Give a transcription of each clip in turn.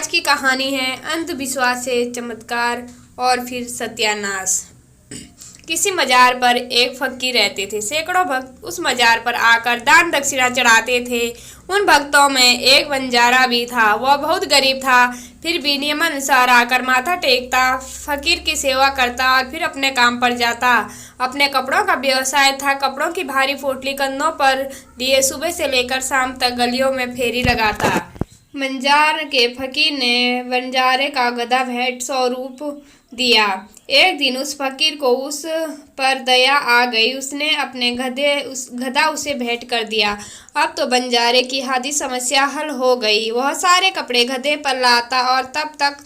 आज की कहानी है अंधविश्वास से चमत्कार और फिर सत्यानाश। किसी मजार पर एक फकीर रहते थे। सैकड़ों भक्त उस मजार पर आकर दान दक्षिणा चढ़ाते थे। उन भक्तों में एक बंजारा भी था। वह बहुत गरीब था, फिर भी नियमानुसार आकर माथा टेकता, फकीर की सेवा करता और फिर अपने काम पर जाता। अपने कपड़ों का व्यवसाय था। कपड़ों की भारी पोटली कंधों पर लिए सुबह से लेकर शाम तक गलियों में फेरी लगाता। बंजार के फकीर ने बंजारे का गधा भेंट स्वरूप दिया। एक दिन उस फकीर को उस पर दया आ गई। उसने अपने गधा उसे भेंट कर दिया। अब तो बंजारे की आधी समस्या हल हो गई। वह सारे कपड़े गधे पर लाता और तब तक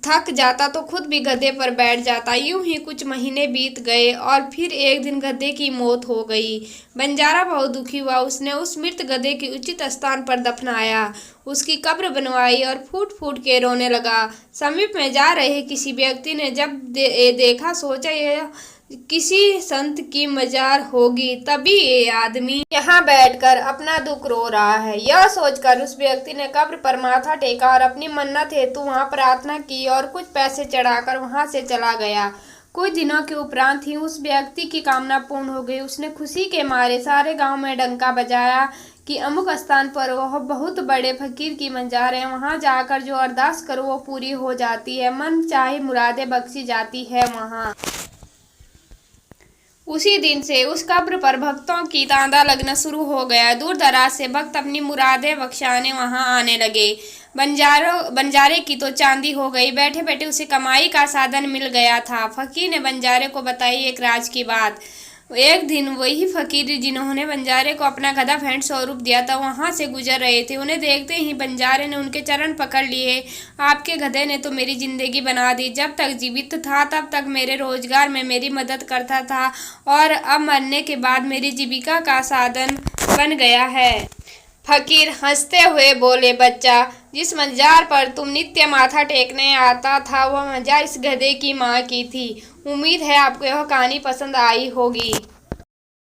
थक जाता तो खुद भी गधे पर बैठ जाता। यूं ही कुछ महीने बीत गए और फिर एक दिन गधे की मौत हो गई। बंजारा बहुत दुखी हुआ। उसने उस मृत गधे की उचित स्थान पर दफनाया, उसकी कब्र बनवाई और फूट फूट के रोने लगा। समीप में जा रहे किसी व्यक्ति ने जब देखा, सोचा यह किसी संत की मजार होगी, तभी ये आदमी यहाँ बैठकर अपना दुख रो रहा है। यह सोचकर उस व्यक्ति ने कब्र पर माथा टेका और अपनी मन्नत हेतु वहां प्रार्थना की और कुछ पैसे चढ़ाकर वहां से चला गया। कुछ दिनों के उपरांत ही उस व्यक्ति की कामना पूर्ण हो गई। उसने खुशी के मारे सारे गांव में डंका बजाया कि अमुक स्थान पर वह बहुत बड़े फकीर की मजार है। वहां जाकर जो अरदास करो वो पूरी हो जाती है, मन चाहे मुरादें बख्शी जाती है। वहां उसी दिन से उस कब्र पर भक्तों की तांता लगना शुरू हो गया। दूर दराज से भक्त अपनी मुरादें बख्शाने वहां आने लगे। बंजारे की तो चांदी हो गई। बैठे बैठे उसे कमाई का साधन मिल गया था। फकीर ने बंजारे को बताई एक राज की बात। एक दिन वही फकीर जिन्होंने बंजारे को अपना गधा भेंट स्वरूप दिया था, वहां से गुजर रहे थे। उन्हें देखते ही बंजारे ने उनके चरण पकड़ लिए। आपके गधे ने तो मेरी जिंदगी बना दी। जब तक जीवित था तब तक मेरे रोजगार में मेरी मदद करता था और अब मरने के बाद मेरी जीविका का साधन बन गया है। फकीर हंसते हुए बोले, बच्चा, जिस मजार पर तुम नित्य माथा टेकने आता था वह मजार इस गधे की माँ की थी। उम्मीद है आपको यह कहानी पसंद आई होगी।